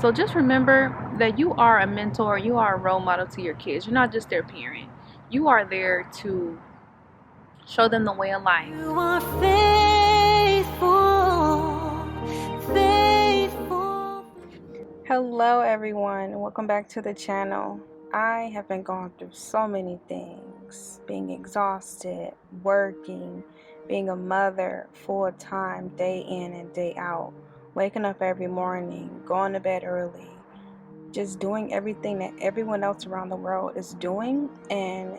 So just remember that you are a mentor, you are a role model to your kids. You're not just their parent. You are there to show them the way of life. You are faithful, faithful. Hello everyone, welcome back to the channel. I have been going through so many things, being exhausted, working, being a mother full-time, day in and day out, waking up every morning, going to bed early, just doing everything that everyone else around the world is doing, and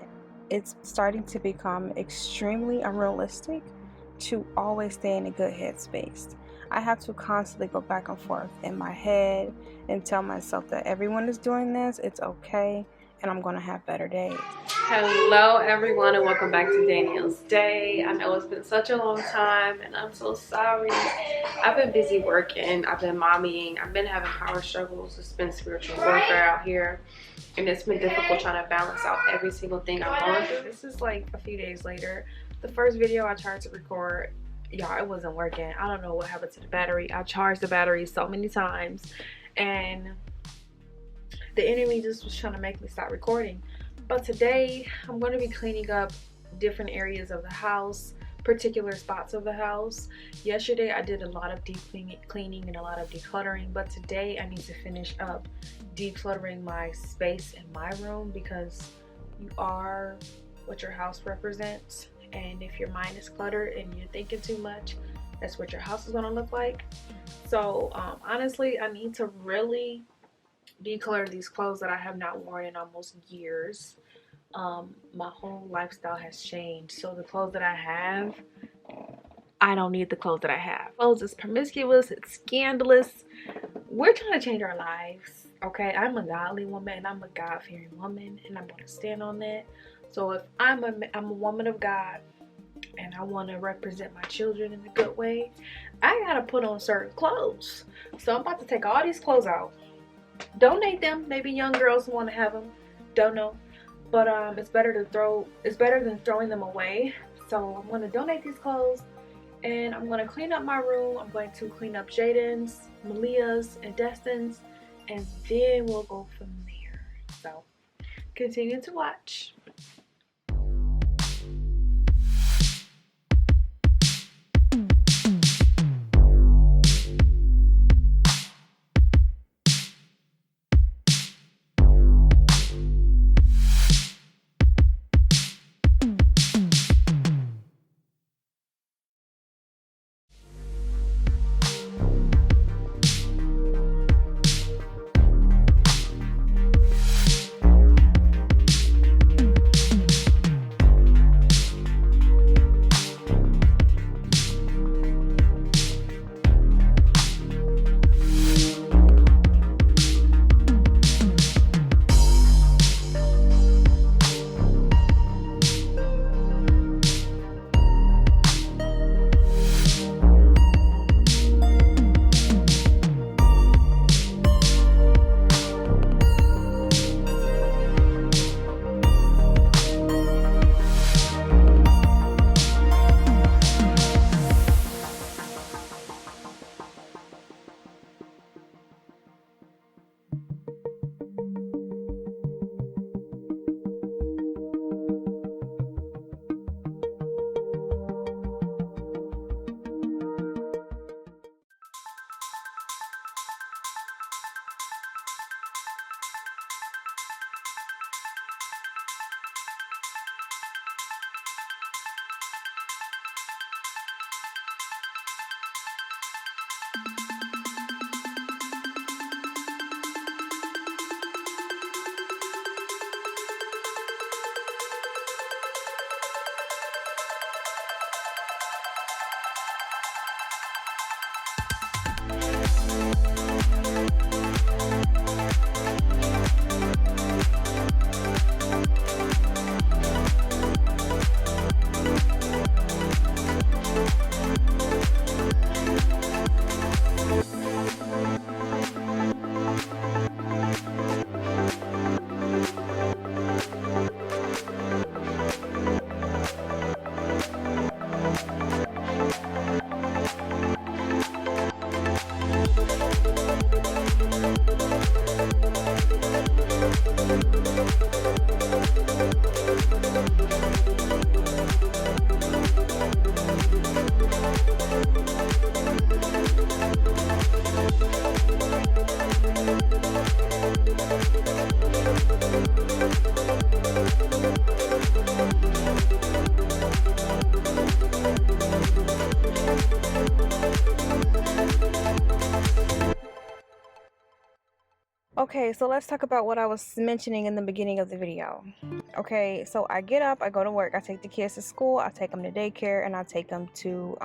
it's starting to become extremely unrealistic to always stay in a good headspace. I have to constantly go back and forth in my head and tell myself that everyone is doing this, it's okay, and I'm going to have better days. Hello everyone and welcome back to Danielle's Day. I know it's been such a long time and I'm so sorry. I've been busy working, I've been mommying, I've been having power struggles. It's been spiritual warfare out here and it's been difficult trying to balance out every single thing I'm going through. This is like a few days later. The first video I tried to record, y'all, it wasn't working. I don't know what happened to the battery. I charged the battery so many times and the enemy just was trying to make me stop recording. But today I'm going to be cleaning up different areas of the house, particular spots of the house. Yesterday I did a lot of deep cleaning and a lot of decluttering, but today I need to finish up decluttering my space in my room, because you are what your house represents, and if your mind is cluttered and you're thinking too much, that's what your house is going to look like. So honestly, I need to really declutter these clothes that I have not worn in almost years. My whole lifestyle has changed, so the clothes that I have, I don't need the clothes that I have. Clothes is promiscuous, it's scandalous. We're trying to change our lives, okay? I'm a godly woman and I'm a God-fearing woman, and I'm going to stand on that. So if I'm a woman of God and I want to represent my children in a good way, I gotta put on certain clothes. So I'm about to take all these clothes out, donate them. Maybe young girls want to have them, don't know, but it's better than throwing them away. So I'm going to donate these clothes and I'm going to clean up my room. I'm going to clean up Jaden's, Malia's, and Destin's, and then we'll go from there. So continue to watch. Okay, so let's talk about what I was mentioning in the beginning of the video. Okay, so I get up, I go to work, I take the kids to school, I take them to daycare, and I take them to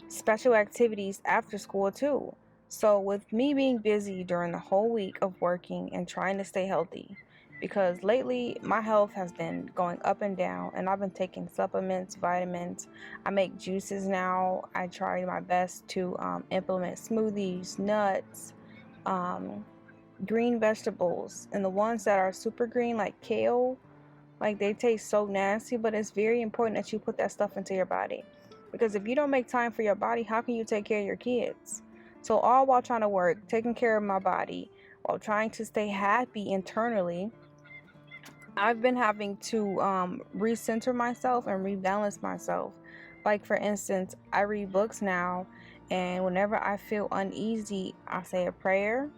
special activities after school too. So with me being busy during the whole week of working and trying to stay healthy, because lately my health has been going up and down, and I've been taking supplements, vitamins. I make juices now. I try my best to implement smoothies, nuts, um, green vegetables, and the ones that are super green like kale, like they taste so nasty, but it's very important that you put that stuff into your body, because if you don't make time for your body, how can you take care of your kids? So all while trying to work, taking care of my body, while trying to stay happy internally, I've been having to recenter myself and rebalance myself. Like for instance, I read books now, and whenever I feel uneasy, I say a prayer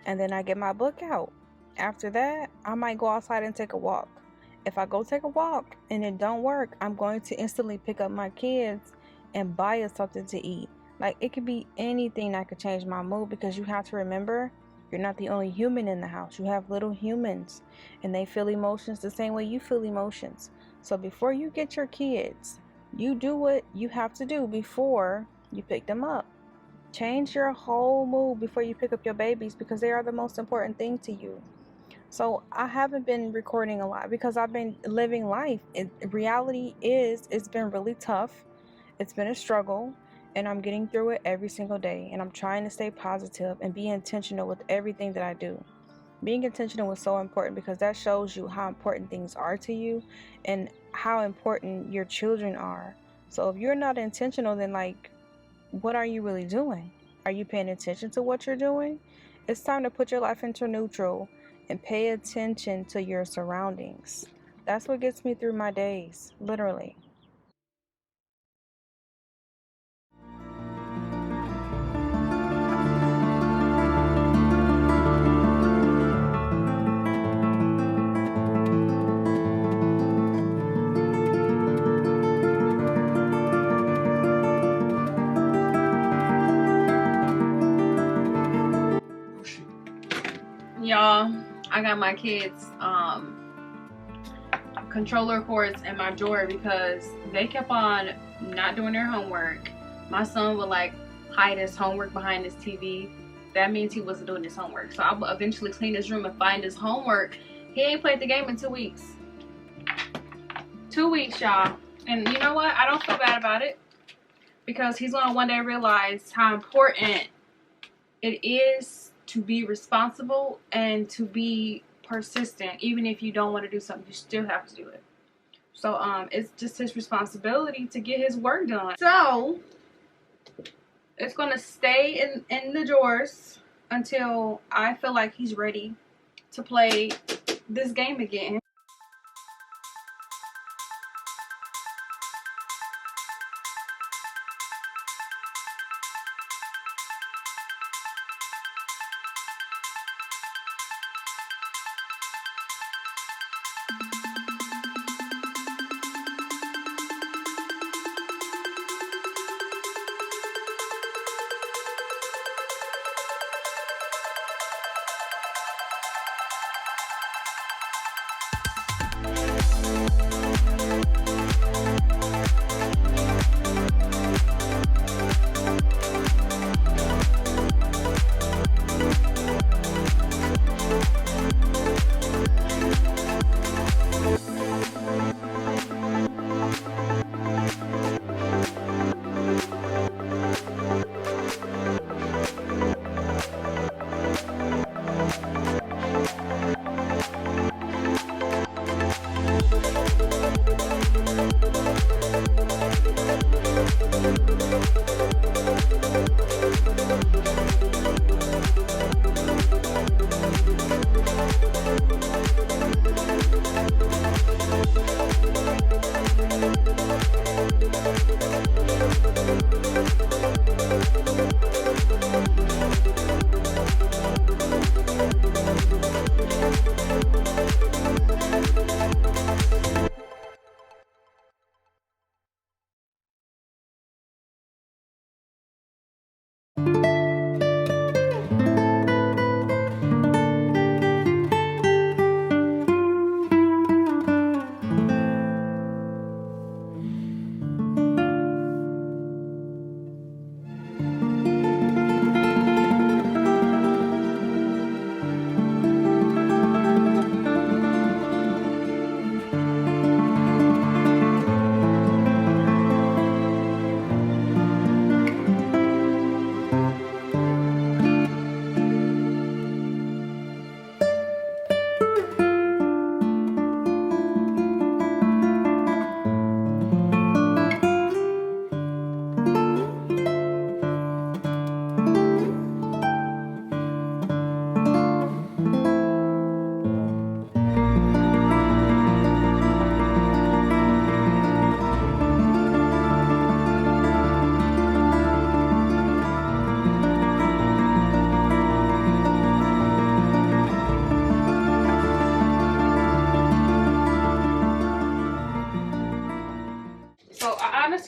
and then I get my book out. After that, I might go outside and take a walk. If I go take a walk and it don't work, I'm going to instantly pick up my kids and buy us something to eat. Like it could be anything that could change my mood, because you have to remember you're not the only human in the house. You have little humans and they feel emotions the same way you feel emotions. So before you get your kids, you do what you have to do before you pick them up. Change your whole mood before you pick up your babies, because they are the most important thing to you. So I haven't been recording a lot because I've been living life. Reality is, it's been really tough. It's been a struggle, and I'm getting through it every single day. And I'm trying to stay positive and be intentional with everything that I do. Being intentional is so important, because that shows you how important things are to you and how important your children are. So if you're not intentional, then like, what are you really doing? Are you paying attention to what you're doing? It's time to put your life into neutral and pay attention to your surroundings. That's what gets me through my days, literally. Y'all, I got my kids controller cords in my drawer because they kept on not doing their homework. My son would like hide his homework behind his TV. That means he wasn't doing his homework. So I will eventually clean his room and find his homework. He ain't played the game in 2 weeks. 2 weeks, y'all. And you know what? I don't feel bad about it, because he's gonna one day realize how important it is to be responsible and to be persistent. Even if you don't want to do something, you still have to do it. So it's just his responsibility to get his work done. So it's gonna stay in the drawers until I feel like he's ready to play this game again.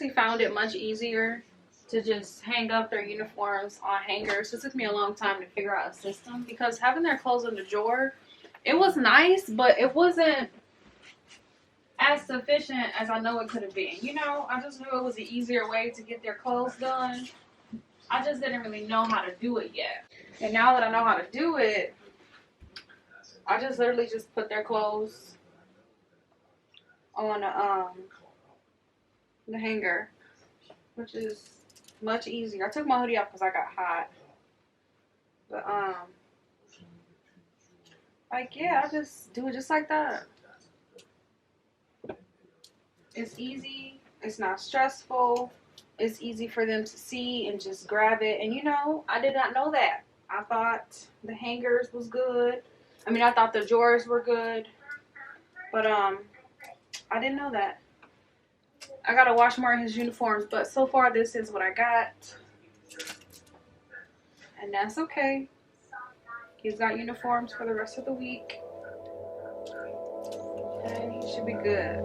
actually found it much easier to just hang up their uniforms on hangers. It took me a long time to figure out a system because having their clothes in the drawer, it was nice, but it wasn't as sufficient as I know it could have been. You know, I just knew it was an easier way to get their clothes done. I just didn't really know how to do it yet. And now that I know how to do it, I just literally just put their clothes on the hanger, which is much easier. I took my hoodie off because I got hot. But like, yeah, I just do it just like that. It's easy. It's not stressful. It's easy for them to see and just grab it. And you know, I did not know that. I thought the hangers was good. I mean, I thought the drawers were good. But I didn't know that. I gotta wash more of his uniforms, but so far this is what I got. And that's okay. He's got uniforms for the rest of the week. And he should be good.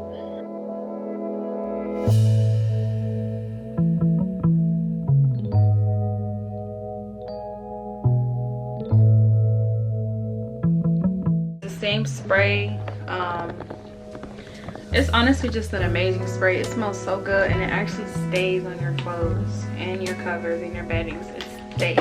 The same spray. It's honestly just an amazing spray. It smells so good, and it actually stays on your clothes and your covers and your beddings. It stays.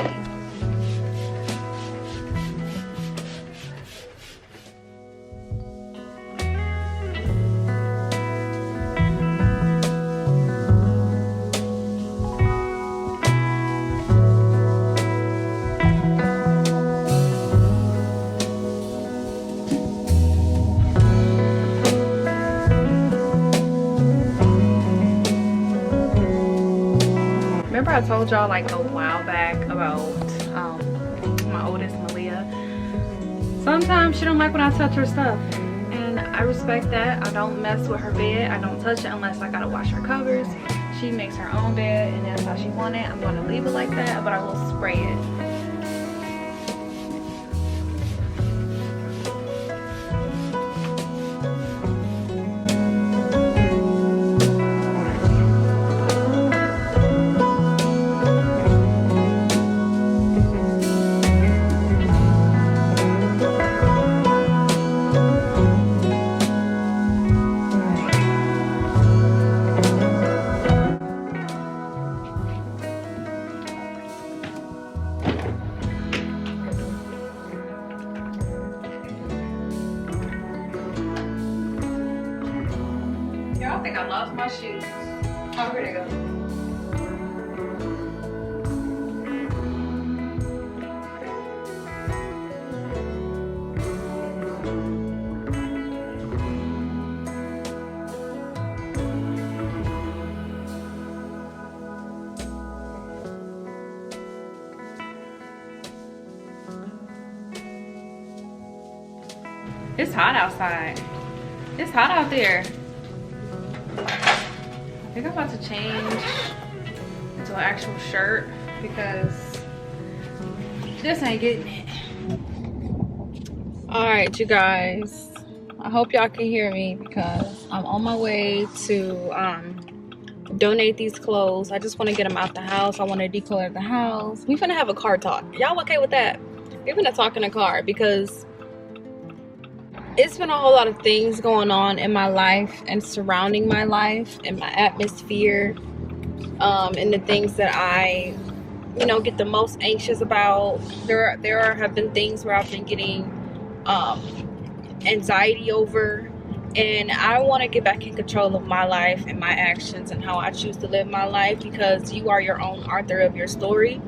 Remember I told y'all like a while back about my oldest, Malia. Sometimes she don't like when I touch her stuff, and I respect that. I don't mess with her bed. I don't touch it unless I gotta wash her covers. She makes her own bed, and that's how she want it. I'm gonna leave it like that, but I will spray it. I think I lost my shoes. Oh, here they go. It's hot outside. It's hot out there. I think I'm about to change into an actual shirt because this ain't getting it. All right, you guys. I hope y'all can hear me because I'm on my way to donate these clothes. I just want to get them out the house. I want to declutter the house. We finna have a car talk. Y'all okay with that? We're finna talk in a car because it's been a whole lot of things going on in my life and surrounding my life and my atmosphere, and the things that I, you know, get the most anxious about. There have been things where I've been getting anxiety over, and I want to get back in control of my life and my actions and how I choose to live my life, because you are your own author of your story.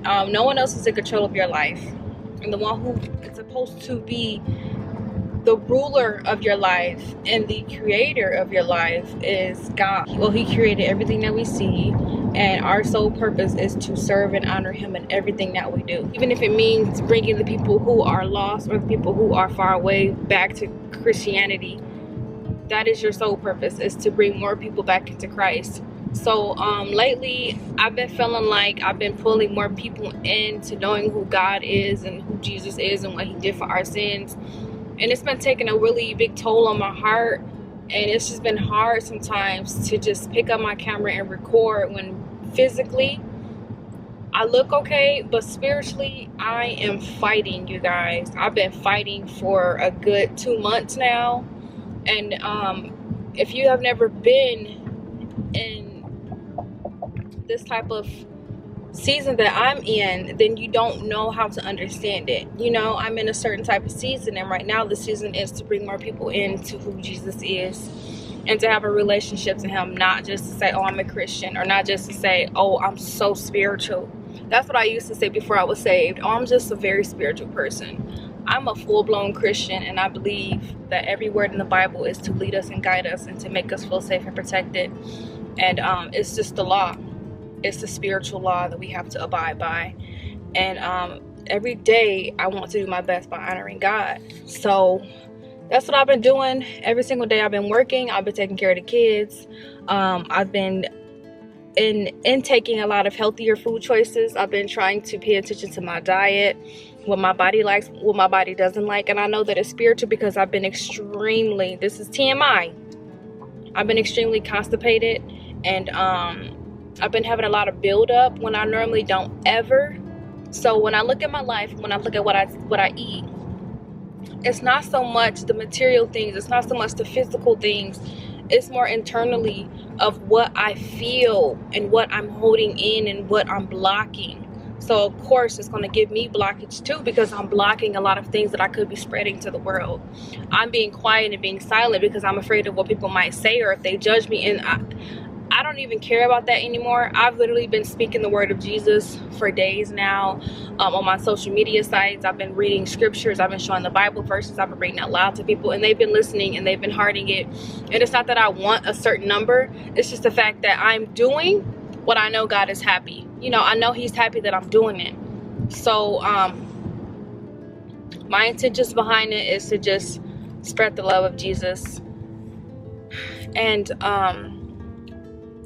No one else is in control of your life, and the one who is supposed to be the ruler of your life and the creator of your life is God. Well, he created everything that we see, and our sole purpose is to serve and honor him in everything that we do, even if it means bringing the people who are lost or the people who are far away back to Christianity. That is your sole purpose, is to bring more people back into Christ. So lately I've been feeling like I've been pulling more people into knowing who God is and who Jesus is and what he did for our sins. And it's been taking a really big toll on my heart, And it's just been hard sometimes to just pick up my camera and record when physically I look okay, but spiritually I am fighting, you guys. I've been fighting for a good 2 months now. And if you have never been in this type of season that I'm in, then you don't know how to understand it. You know, I'm in a certain type of season, and right now the season is to bring more people into who Jesus is and to have a relationship to him, not just to say, oh, I'm a Christian, or not just to say, oh, I'm so spiritual. That's what I used to say before I was saved. Oh, I'm just a very spiritual person. I'm a full-blown Christian, and I believe that every word in the Bible is to lead us and guide us and to make us feel safe and protected. And it's just the law. It's the spiritual law that we have to abide by. And every day I want to do my best by honoring God. So that's what I've been doing. Every single day I've been working. I've been taking care of the kids. I've been intaking a lot of healthier food choices. I've been trying to pay attention to my diet, what my body likes, what my body doesn't like. And I know that it's spiritual because I've been extremely, this is TMI, I've been extremely constipated, and I've been having a lot of buildup when I normally don't ever. So when I look at my life, when I look at what I eat, it's not so much the material things, it's not so much the physical things, it's more internally of what I feel and what I'm holding in and what I'm blocking. So of course it's going to give me blockage too, because I'm blocking a lot of things that I could be spreading to the world. I'm being quiet and being silent because I'm afraid of what people might say or if they judge me, and I don't even care about that anymore. I've literally been speaking the word of Jesus for days now on my social media sites. I've been reading scriptures. I've been showing the Bible verses. I've been reading out loud to people, and they've been listening and they've been hearting it. And it's not that I want a certain number. It's just the fact that I'm doing what I know God is happy. You know, I know he's happy that I'm doing it. So my intentions behind it is to just spread the love of Jesus. And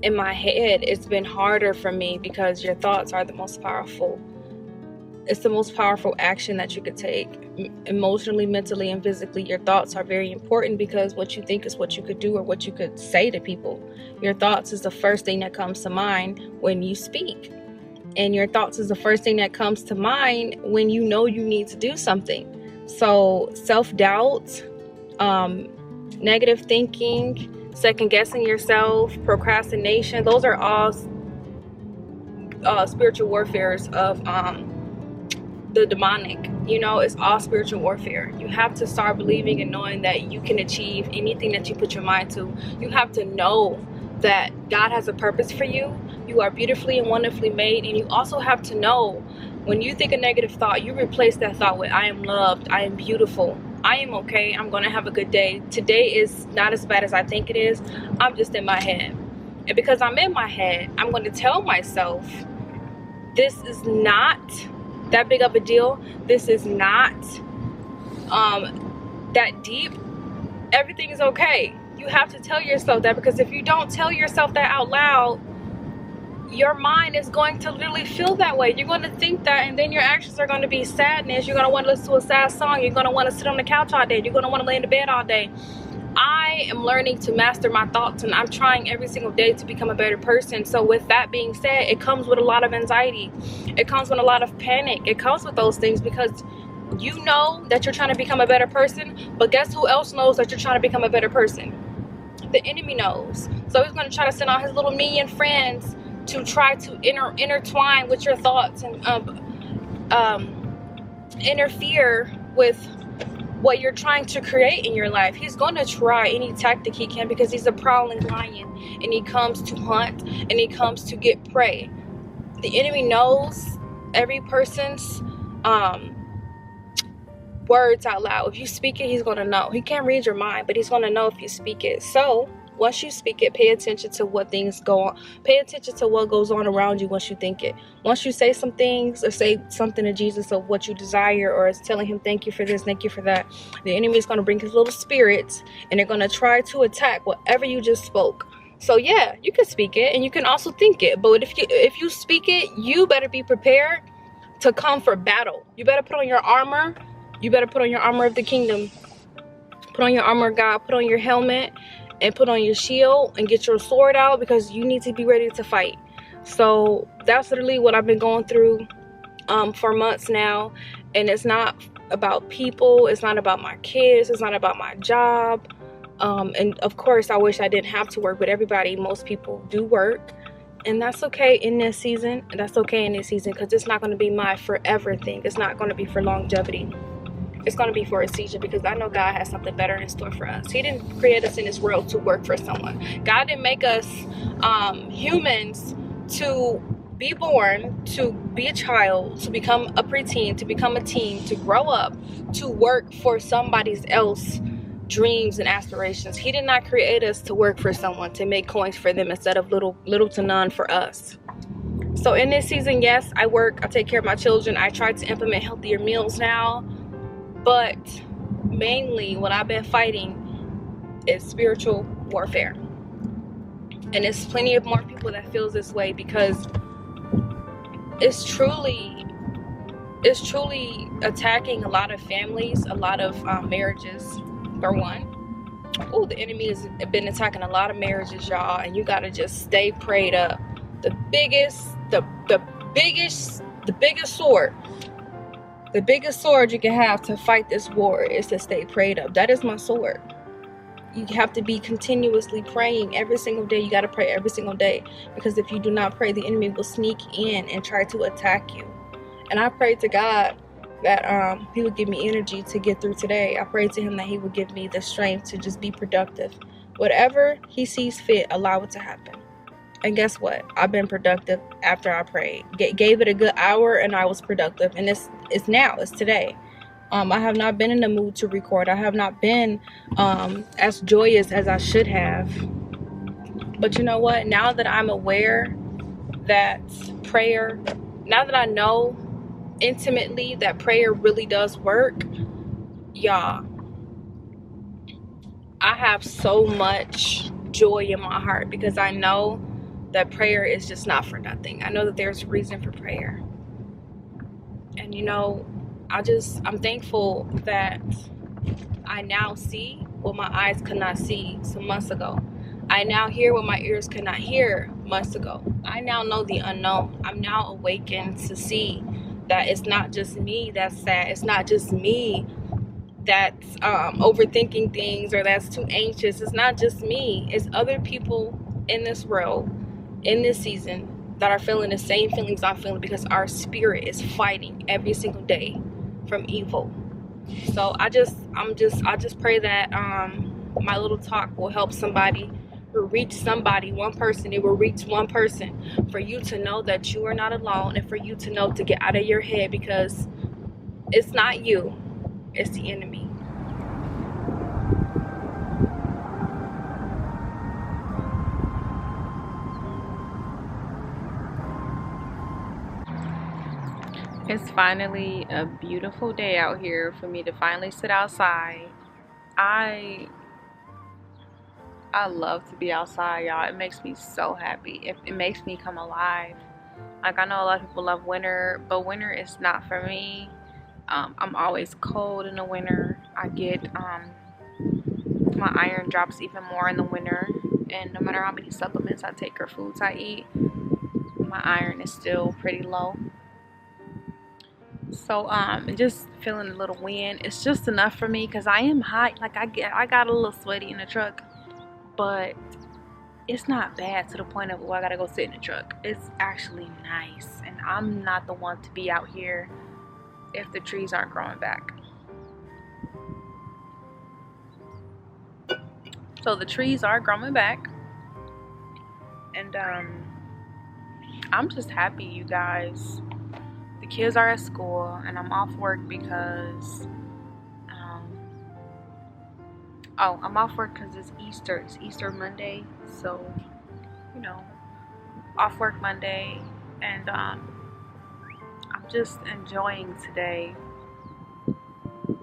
in my head, it's been harder for me because your thoughts are the most powerful. It's the most powerful action that you could take. Emotionally, mentally, and physically, your thoughts are very important because what you think is what you could do or what you could say to people. Your thoughts is the first thing that comes to mind when you speak. And your thoughts is the first thing that comes to mind when you know you need to do something. So self-doubt, negative thinking, second guessing yourself, procrastination, those are all spiritual warfares of the demonic. You know, it's all spiritual warfare. You have to start believing and knowing that you can achieve anything that you put your mind to. You have to know that God has a purpose for you. You are beautifully and wonderfully made. And you also have to know, when you think a negative thought, you replace that thought with, I am loved, I am beautiful, I am okay, I'm gonna have a good day. Today is not as bad as I think it is. I'm just in my head. And because I'm in my head, I'm going to tell myself, this is not that big of a deal. This is not that deep. Everything is okay. You have to tell yourself that, because if you don't tell yourself that out loud, your mind is going to literally feel that way. You're going to think that, and then your actions are going to be sadness. You're going to want to listen to a sad song. You're going to want to sit on the couch all day. You're going to want to lay in the bed all day. I am learning to master my thoughts, and I'm trying every single day to become a better person. So with that being said, it comes with a lot of anxiety. It comes with a lot of panic. It comes with those things because you know that you're trying to become a better person, but guess who else knows that you're trying to become a better person? The enemy knows. So he's going to try to send all his little minion friends to try to intertwine with your thoughts and interfere with what you're trying to create in your life. He's going to try any tactic he can, because he's a prowling lion, and he comes to hunt, and he comes to get prey. The enemy knows every person's words out loud. If you speak it, he's going to know. He can't read your mind, but he's going to know if you speak it. So once you speak it, pay attention to what things go on. Pay attention to what goes on around you once you think it. Once you say some things or say something to Jesus of what you desire, or is telling him thank you for this, thank you for that, the enemy is going to bring his little spirits, and they're going to try to attack whatever you just spoke. So yeah, you can speak it and you can also think it, but if you speak it, you better be prepared to come for battle. You better put on your armor. You better put on your armor of the kingdom. Put on your armor of God. Put on your helmet. and put on your shield and get your sword out, because you need to be ready to fight. So that's literally what I've been going through for months now. And it's not about people, it's not about my kids, it's not about my job. And of course I wish I didn't have to work, but most people do work, and that's okay in this season. That's okay in this season, because it's not going to be my forever thing. It's not going to be for longevity. It's going to be for a season, because I know God has something better in store for us. He didn't create us in this world to work for someone. God didn't make us humans to be born, to be a child, to become a preteen, to become a teen, to grow up, to work for somebody else's dreams and aspirations. He did not create us to work for someone, to make coins for them instead of little to none for us. So in this season, yes, I work, I take care of my children. I try to implement healthier meals now, but mainly what I've been fighting is spiritual warfare. And there's plenty of more people that feels this way, because it's truly attacking a lot of families, a lot of marriages, for one. Oh, the enemy has been attacking a lot of marriages, y'all, and you gotta just stay prayed up. The biggest sword you can have to fight this war is to stay prayed up. That is my sword. You have to be continuously praying every single day. You got to pray every single day, because if you do not pray, the enemy will sneak in and try to attack you. And I prayed to God that he would give me energy to get through today. I prayed to him that he would give me the strength to just be productive. Whatever he sees fit, allow it to happen. And guess what? I've been productive after I prayed. Gave it a good hour and I was productive. And it's today. I have not been in the mood to record. I have not been as joyous as I should have. But you know what? Now that I'm aware that prayer, now that I know intimately that prayer really does work, y'all, I have so much joy in my heart, because I know that prayer is just not for nothing. I know that there's a reason for prayer. And you know, I'm thankful that I now see what my eyes could not see some months ago. I now hear what my ears could not hear months ago. I now know the unknown. I'm now awakened to see that it's not just me that's sad. It's not just me that's overthinking things, or that's too anxious. It's not just me. It's other people in this world, in this season, that are feeling the same feelings I'm feeling, because our spirit is fighting every single day from evil. So I just pray that my little talk will help somebody, or reach somebody, one person. It will reach one person, for you to know that you are not alone, and for you to know to get out of your head, because it's not you, it's the enemy. It's finally a beautiful day out here for me to finally sit outside. I love to be outside, y'all. It makes me so happy. It makes me come alive. Like, I know a lot of people love winter, but winter is not for me. I'm always cold in the winter. I get my iron drops even more in the winter, and no matter how many supplements I take or foods I eat, my iron is still pretty low. So just feeling a little wind, it's just enough for me, because I am hot. Like, I got a little sweaty in the truck, but it's not bad to the point of, oh, I gotta go sit in the truck. It's actually nice, and I'm not the one to be out here if the trees aren't growing back. So the trees are growing back, and I'm just happy, you guys. The kids are at school, and I'm off work because I'm off work because it's Easter. It's Easter Monday, so you know, off work Monday, and I'm just enjoying today.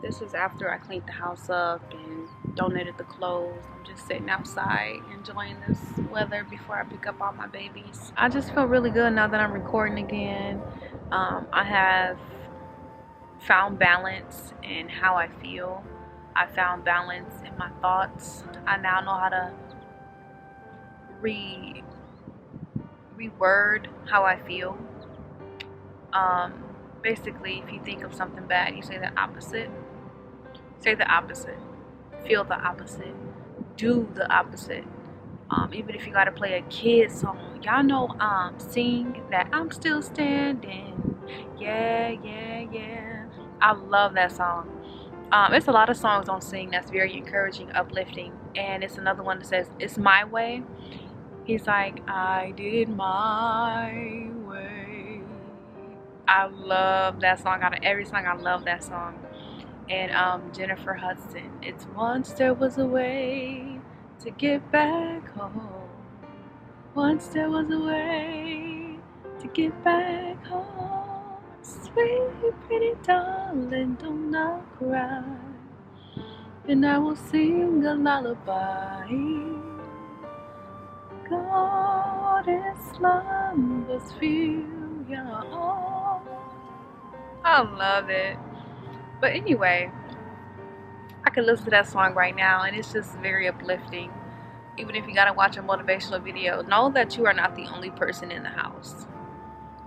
This is after I cleaned the house up and donated the clothes. I'm just sitting outside enjoying this weather before I pick up all my babies. I just feel really good now that I'm recording again. I have found balance in how I feel. I found balance in my thoughts. I now know how to reword how I feel. Basically, if you think of something bad, you say the opposite. Say the opposite. Feel the opposite. Do the opposite. Even if you gotta play a kid song, y'all know, sing that I'm still standing. Yeah, yeah, yeah. I love that song. It's a lot of songs on Sing that's very encouraging, uplifting, and it's another one that says it's my way. He's like, I did my way. I love that song. Out of every song, I love that song. And Jennifer Hudson, it's once there was a way to get back home. Once there was a way to get back home. Sweet pretty darling, don't not cry. And I will sing a lullaby. God in slumbers feel your arms. I love it. But anyway, I could listen to that song right now and it's just very uplifting. Even if you gotta watch a motivational video, know that you are not the only person in the house.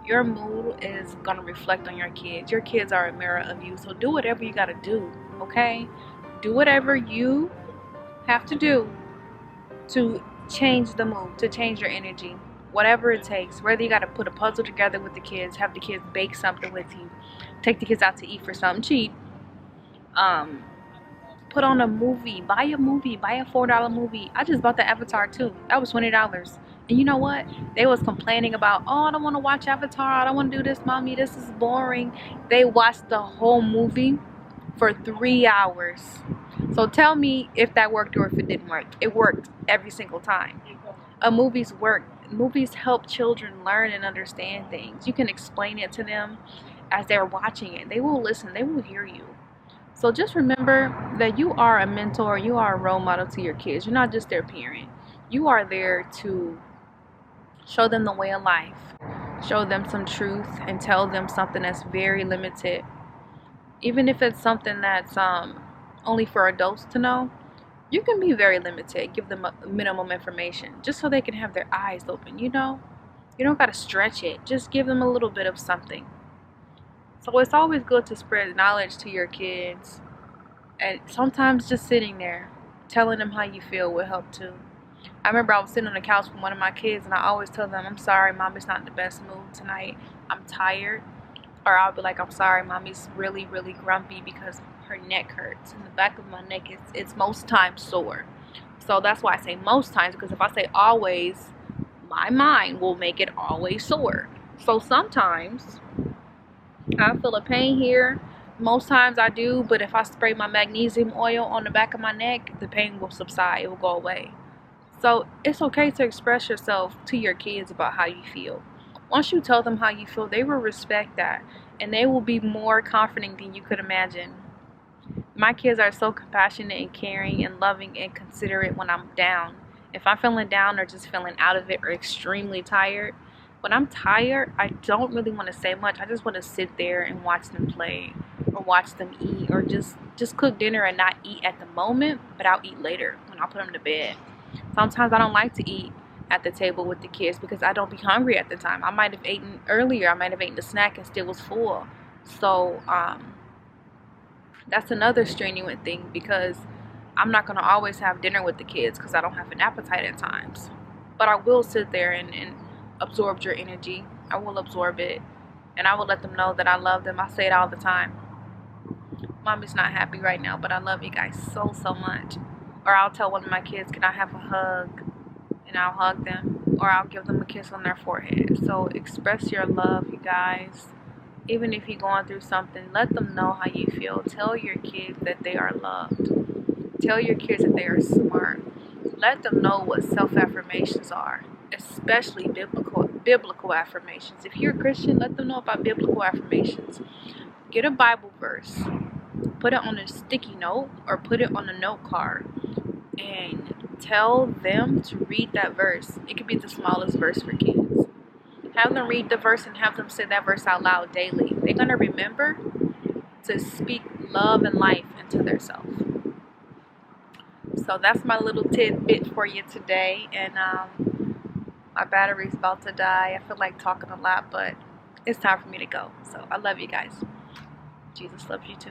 Your mood is gonna reflect on your kids. Your kids are a mirror of you, so do whatever you gotta do, okay? Do whatever you have to do to change the mood, to change your energy, whatever it takes. Whether you gotta put a puzzle together with the kids, have the kids bake something with you, take the kids out to eat for something cheap, put on a movie, buy a $4 movie. I just bought the Avatar too. That was $20. And you know what? They was complaining about, oh, I don't want to watch Avatar. I don't want to do this, mommy. This is boring. They watched the whole movie for 3 hours. So tell me if that worked or if it didn't work. It worked every single time. Movies work. Movies help children learn and understand things. You can explain it to them as they're watching it. They will listen. They will hear you. So just remember that you are a mentor, you are a role model to your kids. You're not just their parent. You are there to show them the way of life, show them some truth, and tell them something that's very limited. Even if it's something that's only for adults to know, you can be very limited. Give them a minimum information just so they can have their eyes open, you know? You don't got to stretch it. Just give them a little bit of something. So it's always good to spread knowledge to your kids. And sometimes just sitting there, telling them how you feel will help too. I remember I was sitting on the couch with one of my kids and I always tell them, I'm sorry, mommy's not in the best mood tonight. I'm tired. Or I'll be like, I'm sorry, mommy's really, really grumpy because her neck hurts. And the back of my neck, it's most times sore. So that's why I say most times, because if I say always, my mind will make it always sore. So sometimes I feel a pain here. Most times I do, but if I spray my magnesium oil on the back of my neck, the pain will subside. It will go away. So it's okay to express yourself to your kids about how you feel. Once you tell them how you feel, they will respect that, and they will be more confident than you could imagine. My kids are so compassionate and caring and loving and considerate when I'm down. If I'm feeling down or just feeling out of it or extremely tired, when I'm tired, I don't really want to say much. I just want to sit there and watch them play or watch them eat or just cook dinner and not eat at the moment, but I'll eat later when I put them to bed. Sometimes I don't like to eat at the table with the kids because I don't be hungry at the time. I might have eaten earlier. I might have eaten the snack and still was full. So that's another strenuous thing because I'm not going to always have dinner with the kids because I don't have an appetite at times. But I will sit there and absorb your energy. I will absorb it. And I will let them know that I love them. I say it all the time. Mommy's not happy right now, but I love you guys so, so much. Or I'll tell one of my kids, can I have a hug? And I'll hug them. Or I'll give them a kiss on their forehead. So express your love, you guys. Even if you're going through something, let them know how you feel. Tell your kids that they are loved. Tell your kids that they are smart. Let them know what self-affirmations are, especially biblical affirmations. If you're a Christian, let them know about biblical affirmations. Get a Bible verse. Put it on a sticky note or put it on a note card and tell them to read that verse. It could be the smallest verse for kids. Have them read the verse and have them say that verse out loud daily. They're going to remember to speak love and life into their self. So that's my little tidbit for you today. And My battery's about to die. I feel like talking a lot, but it's time for me to go. So I love you guys. Jesus loves you too.